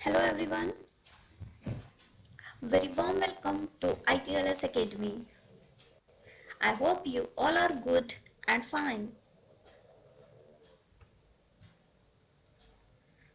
Hello everyone, very warm welcome to ITLS Academy. I hope you all are good and fine.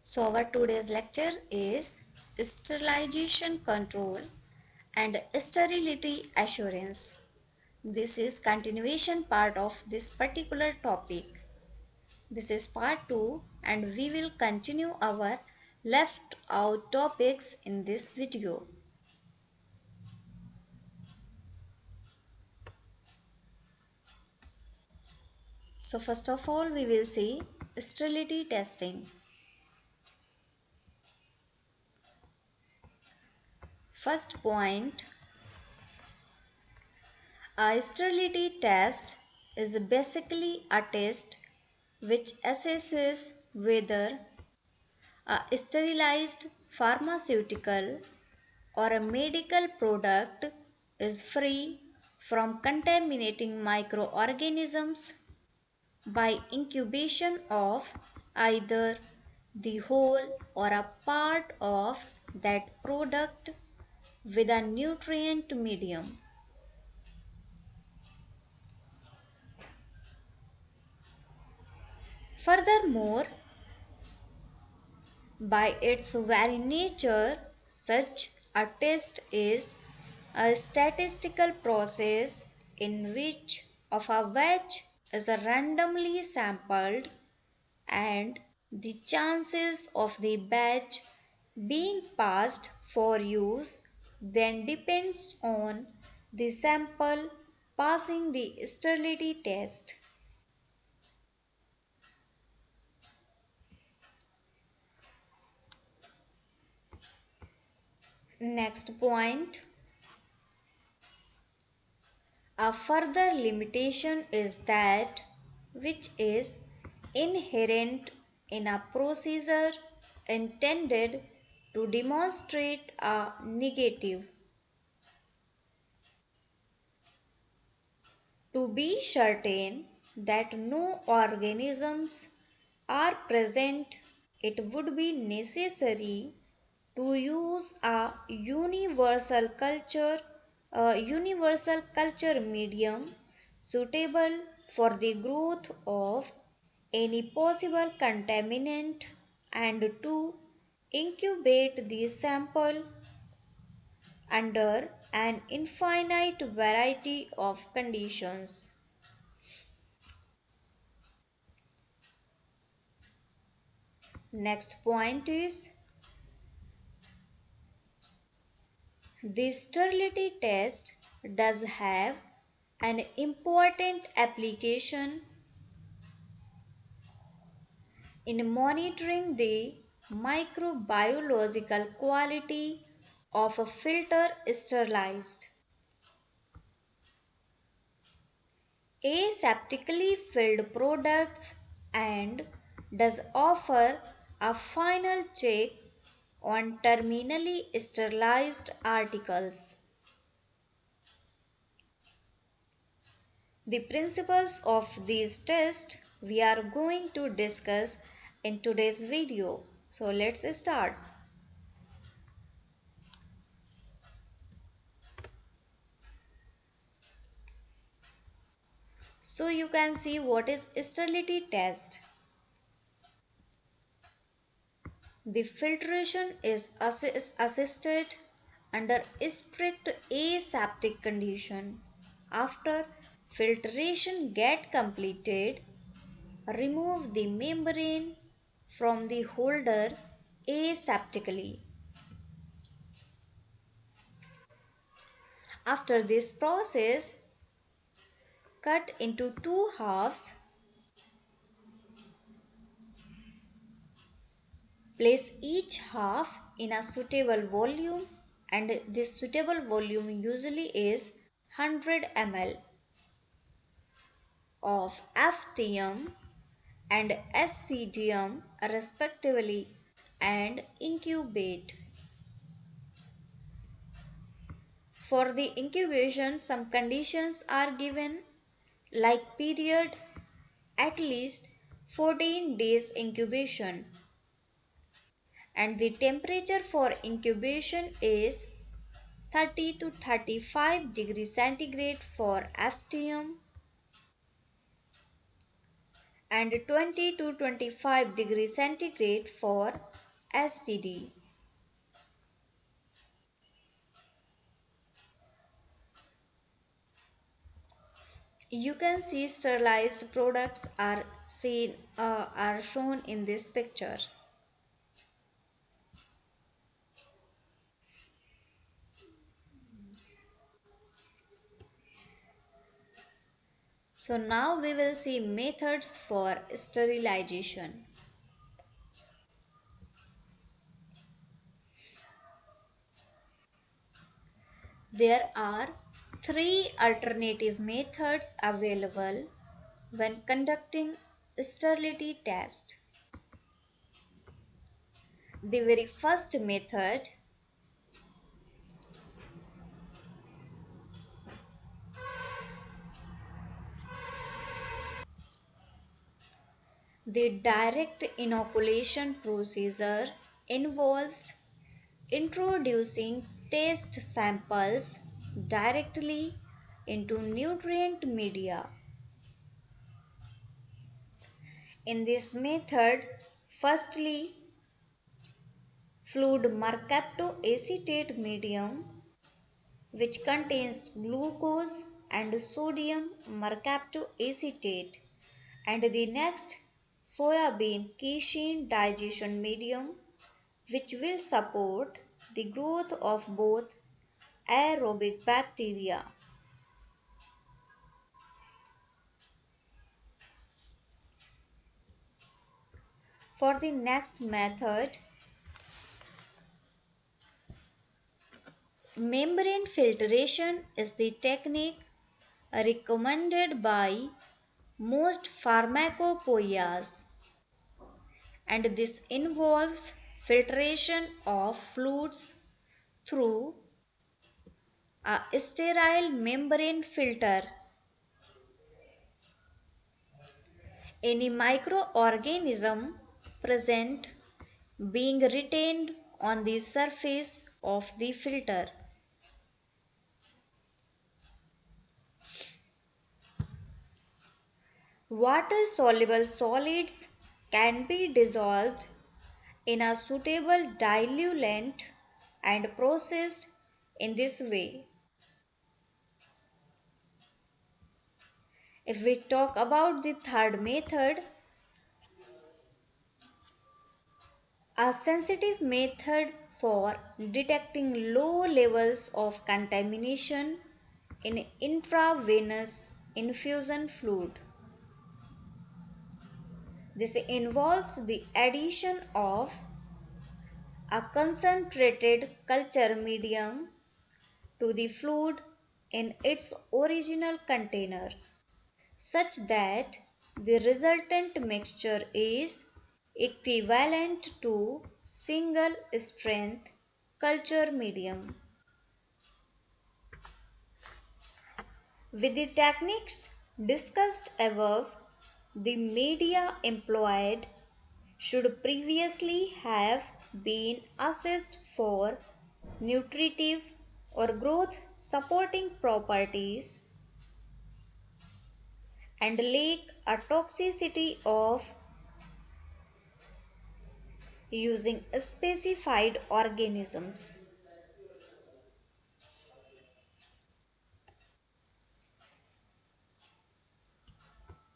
So our today's lecture is sterilization control and sterility assurance. This is continuation part of this particular topic. This is part 2 and we will continue our left out topics in this video. So first of all we will see sterility testing. First point, a sterility test is basically a test which assesses whether a sterilized pharmaceutical or a medical product is free from contaminating microorganisms by incubation of either the whole or a part of that product with a nutrient medium. Furthermore, by its very nature, such a test is a statistical process in which of a batch is randomly sampled and the chances of the batch being passed for use then depends on the sample passing the sterility test. Next point, a further limitation is that which is inherent in a procedure intended to demonstrate a negative. To be certain that no organisms are present, it would be necessary to use a universal culture medium suitable for the growth of any possible contaminant and to incubate the sample under an infinite variety of conditions. Next point is the sterility test does have an important application in monitoring the microbiological quality of a filter sterilized. Aseptically filled products and does offer a final check on terminally sterilized articles. The principles of these tests we are going to discuss in today's video. So let's start. So you can see what is sterility test. The filtration is assisted under strict aseptic condition. After filtration get completed, remove the membrane from the holder aseptically. After this process, cut into two halves. Place each half in a suitable volume, and this suitable volume usually is 100 ml of FTM and SCDM respectively and incubate. For the incubation, some conditions are given like period at least 14 days incubation and the temperature for incubation is 30 to 35 degrees centigrade for FTM and 20 to 25 degrees centigrade for SCD. You can see sterilized products are shown in this picture. So now we will see methods for sterilization. There are three alternative methods available when conducting sterility test. The very first method, the direct inoculation procedure, involves introducing test samples directly into nutrient media. In this method, firstly, fluid mercaptoacetate medium, which contains glucose and sodium mercaptoacetate, and the next, soybean casein digestion medium, which will support the growth of both aerobic bacteria. For the next method, membrane filtration is the technique recommended by most pharmacopoeias, and this involves filtration of fluids through a sterile membrane filter. Any microorganism present being retained on the surface of the filter. Water-soluble solids can be dissolved in a suitable diluent and processed in this way. If we talk about the third method, a sensitive method for detecting low levels of contamination in intravenous infusion fluid. This involves the addition of a concentrated culture medium to the fluid in its original container, such that the resultant mixture is equivalent to single strength culture medium. With the techniques discussed above, the media employed should previously have been assessed for nutritive or growth supporting properties and lack a toxicity of using specified organisms.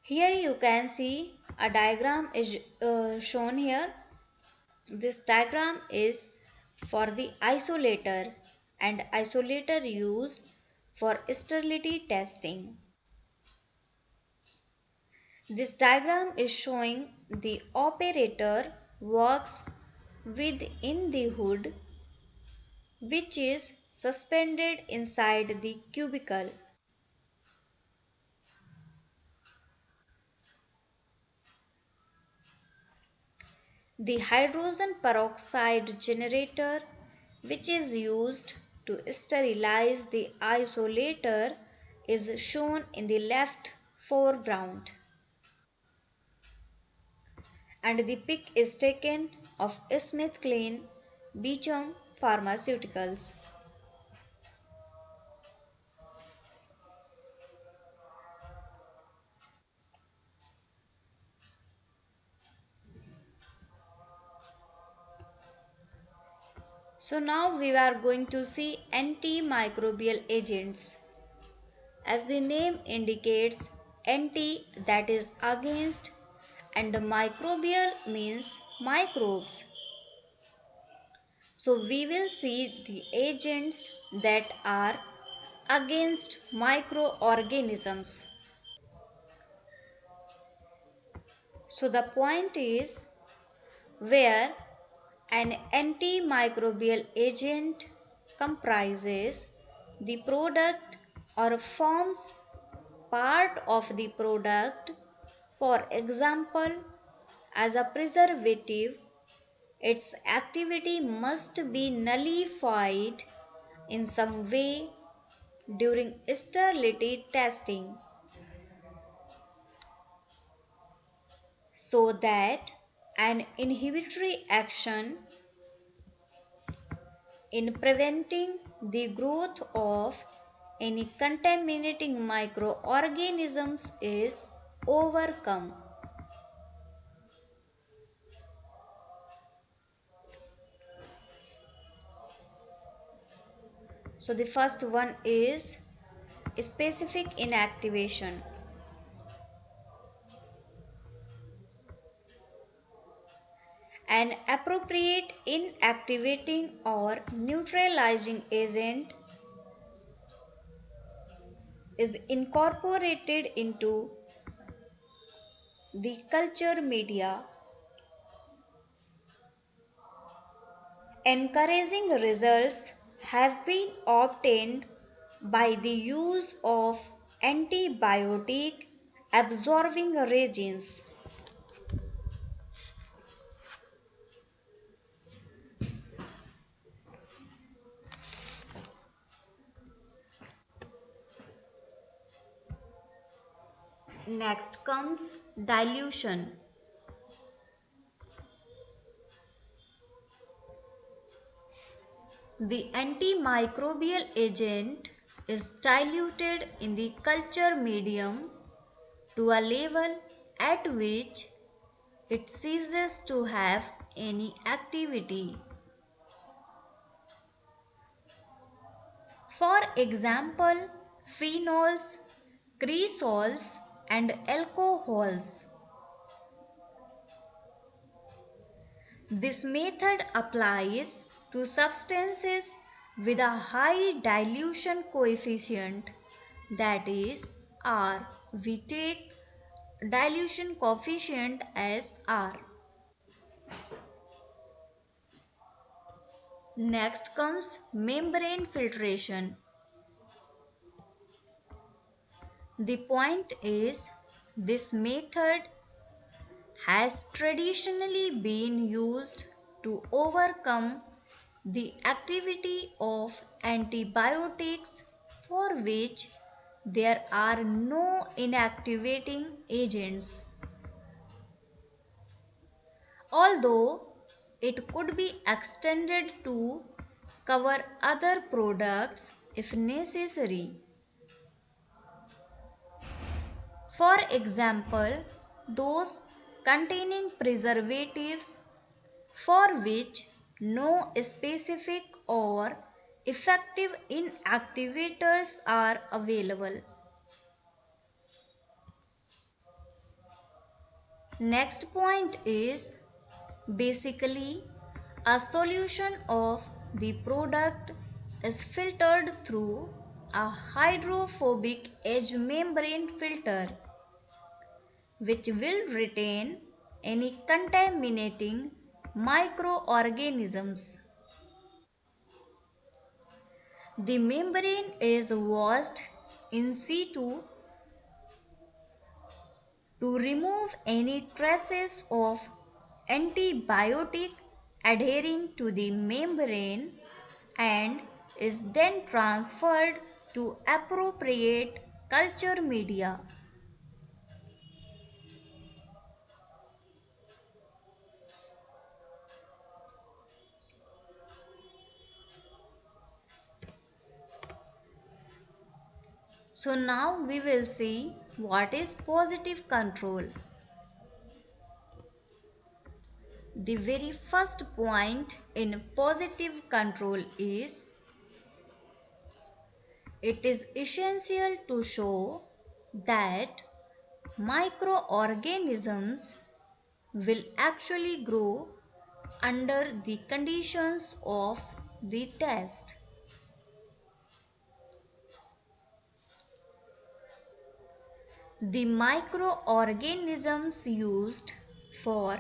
Here you can see a diagram is shown here. This diagram is for the isolator and isolator used for sterility testing. This diagram is showing the operator works within the hood, which is suspended inside the cubicle. The hydrogen peroxide generator, which is used to sterilize the isolator, is shown in the left foreground. and the pic is taken of SmithKline Beecham Pharmaceuticals. So now we are going to see antimicrobial agents. As the name indicates, anti that is against and microbial means microbes. So we will see the agents that are against microorganisms. So the point is where an antimicrobial agent comprises the product or forms part of the product, for example, as a preservative, its activity must be nullified in some way during sterility testing so that an inhibitory action in preventing the growth of any contaminating microorganisms is overcome. So the first one is specific inactivation. An appropriate inactivating or neutralizing agent is incorporated into the culture media. Encouraging results have been obtained by the use of antibiotic absorbing reagents. Next comes dilution. The antimicrobial agent is diluted in the culture medium to a level at which it ceases to have any activity. For example, phenols, creosols, and alcohols. This method applies to substances with a high dilution coefficient, that is R. We take dilution coefficient as R. Next comes membrane filtration. The point is, this method has traditionally been used to overcome the activity of antibiotics for which there are no inactivating agents. Although it could be extended to cover other products if necessary. For example, those containing preservatives for which no specific or effective inactivators are available. Next point is basically a solution of the product is filtered through a hydrophobic edge membrane filter which will retain any contaminating microorganisms. The membrane is washed in situ to remove any traces of antibiotic adhering to the membrane and is then transferred to appropriate culture media. So now we will see what is positive control. The very first point in positive control is it is essential to show that microorganisms will actually grow under the conditions of the test. The microorganisms used for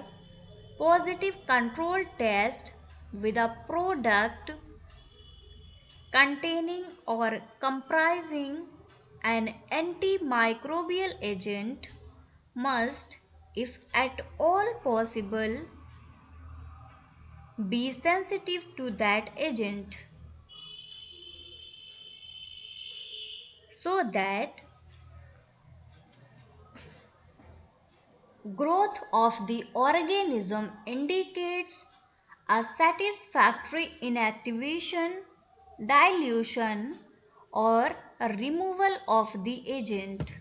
positive control test with a product containing or comprising an antimicrobial agent must, if at all possible, be sensitive to that agent so that growth of the organism indicates a satisfactory inactivation, dilution, or a removal of the agent.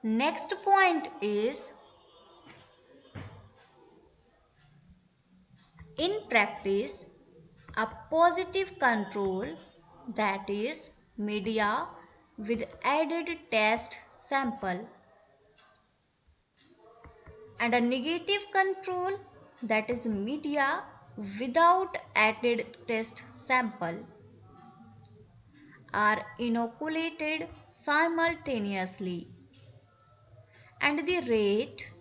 Next point is in practice a positive control, that is media with added test sample, and a negative control, that is media without added test sample, are inoculated simultaneously, and the rate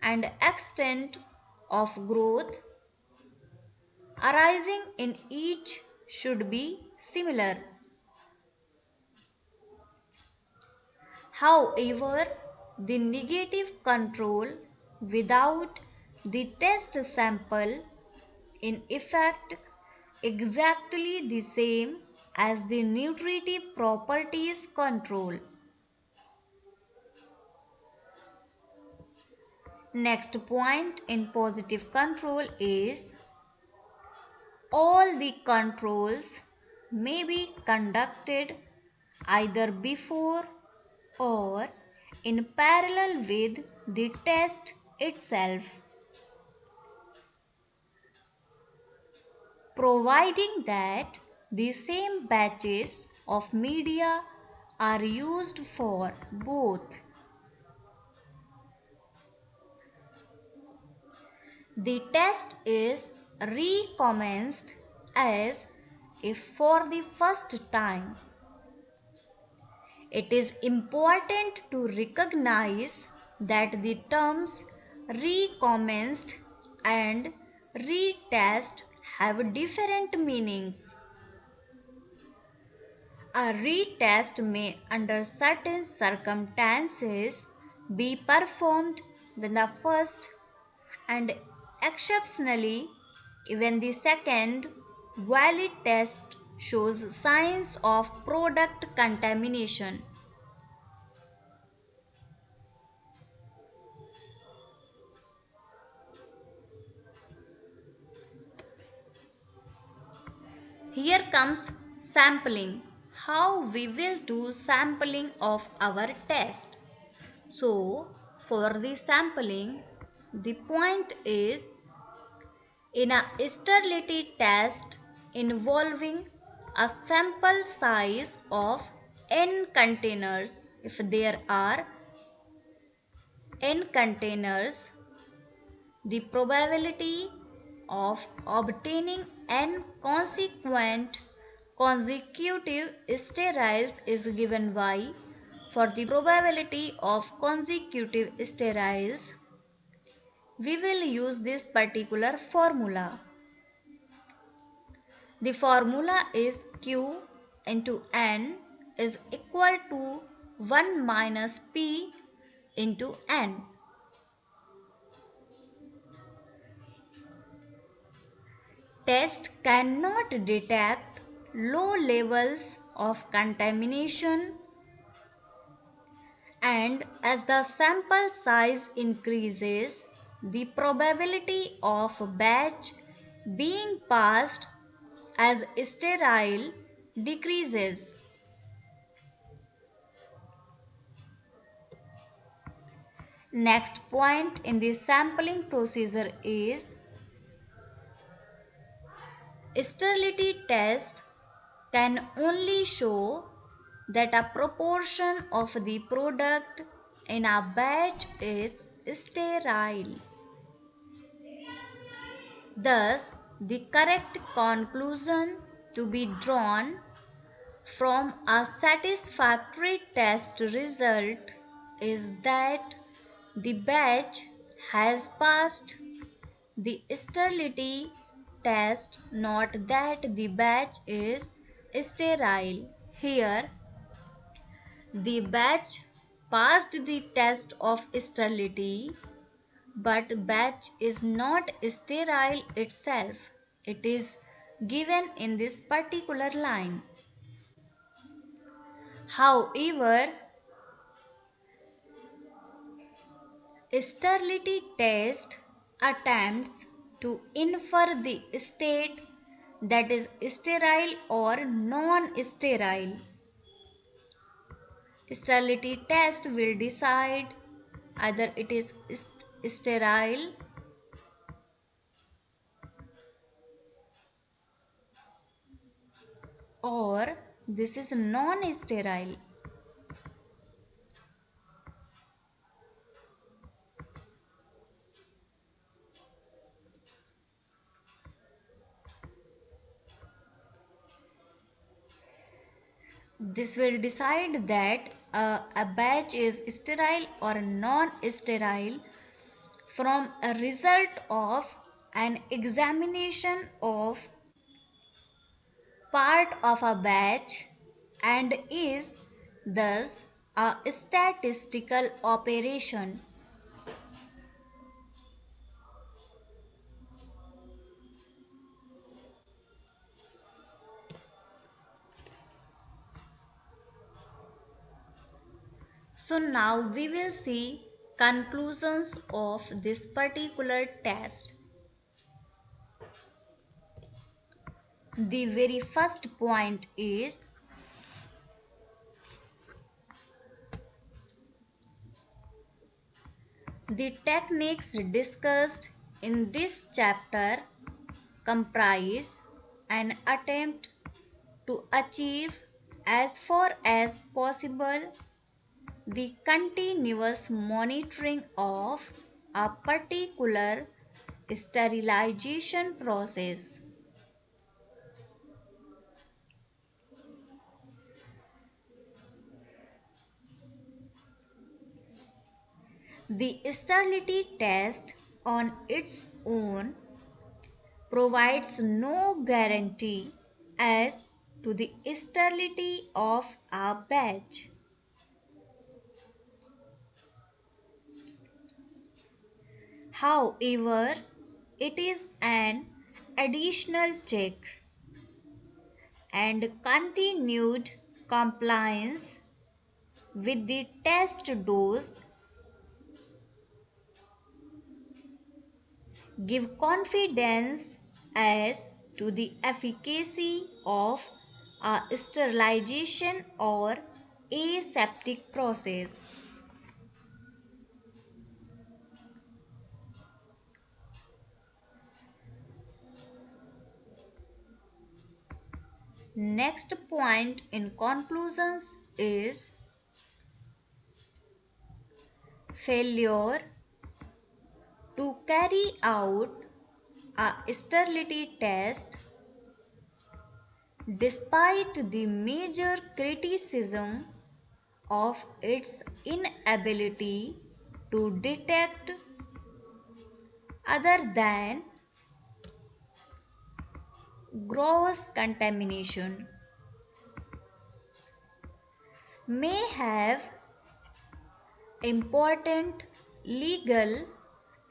and extent of growth arising in each should be similar. However, the negative control without the test sample in effect exactly the same as the nutritive properties control. Next point in positive control is all the controls may be conducted either before or in parallel with the test itself, providing that the same batches of media are used for both. The test is recommenced as if for the first time. It is important to recognize that the terms recommenced and retest have different meanings. A retest may, under certain circumstances, be performed when the first and exceptionally even the second valid test shows signs of product contamination. Here comes sampling. How we will do sampling of our test. So, for the sampling, the point is in a sterility test involving a sample size of n containers. If there are n containers, the probability of obtaining n consecutive steriles is given by, for the probability of consecutive steriles, we will use this particular formula. The formula is Q into N is equal to 1 minus P into N. Test cannot detect low levels of contamination, and as the sample size increases, the probability of batch being passed as sterile decreases. Next point in the sampling procedure is sterility test can only show that a proportion of the product in a batch is sterile. Thus, the correct conclusion to be drawn from a satisfactory test result is that the batch has passed the sterility test, not that the batch is sterile. Here, the batch passed the test of sterility, but batch is not sterile itself. It is given in this particular line. However, sterility test attempts to infer the state that is sterile or non-sterile. Sterility test will decide either it is sterile or this is non-sterile. This will decide that a batch is sterile or non-sterile from a result of an examination of part of a batch and is thus a statistical operation. So now we will see conclusions of this particular test. The very first point is the techniques discussed in this chapter comprise an attempt to achieve as far as possible the continuous monitoring of a particular sterilization process. The sterility test on its own provides no guarantee as to the sterility of a batch. However, it is an additional check, and continued compliance with the test dose give confidence as to the efficacy of a sterilization or aseptic process. Next point in conclusions is failure to carry out a sterility test despite the major criticism of its inability to detect other than gross contamination may have important legal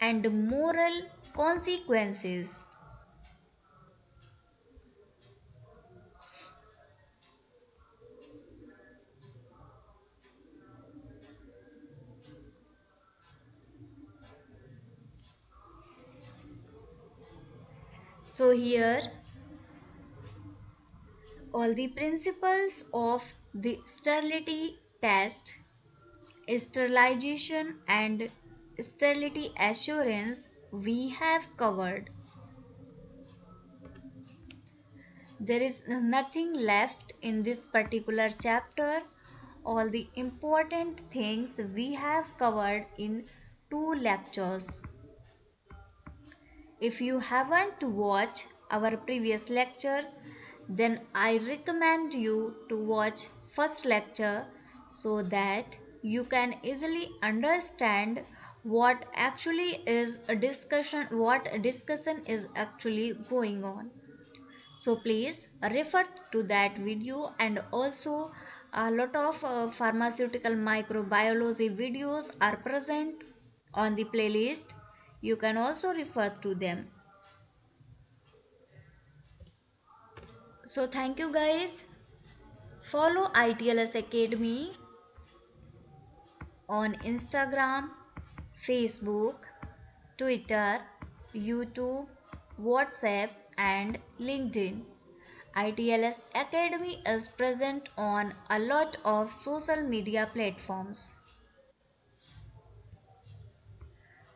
and moral consequences. So here all the principles of the sterility test, sterilization and sterility assurance we have covered. There is nothing left in this particular chapter. All the important things we have covered in 2 lectures. If you haven't watched our previous lecture, then I recommend you to watch first lecture so that you can easily understand what actually is a discussion, what discussion is actually going on. So please refer to that video, and also a lot of pharmaceutical microbiology videos are present on the playlist. You can also refer to them. So thank you guys. Follow ITLS Academy on Instagram, Facebook, Twitter, YouTube, WhatsApp and LinkedIn. ITLS Academy is present on a lot of social media platforms.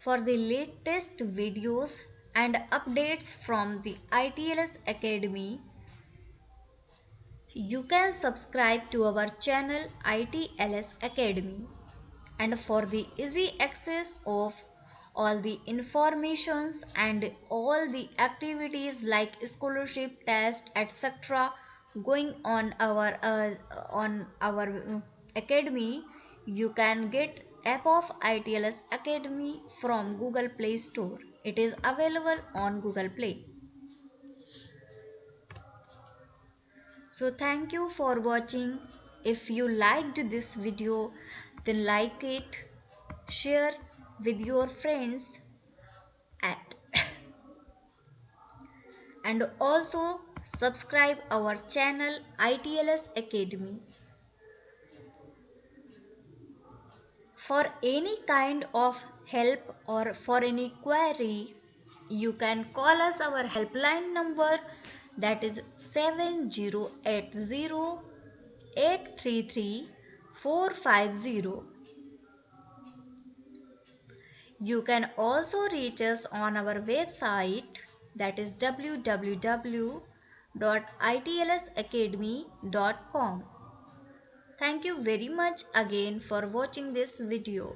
For the latest videos and updates from the ITLS Academy, you can subscribe to our channel ITLS Academy. And for the easy access of all the informations and all the activities like scholarship, test, etc. going on our academy, you can get app of ITLS Academy from Google Play Store. It is available on Google Play. So thank you for watching. If you liked this video, then like it, share with your friends, and also subscribe our channel ITLS Academy. For any kind of help or for any query, you can call us our helpline number, that is 7080-833-450. You can also reach us on our website, that is www.itlsacademy.com. Thank you very much again for watching this video.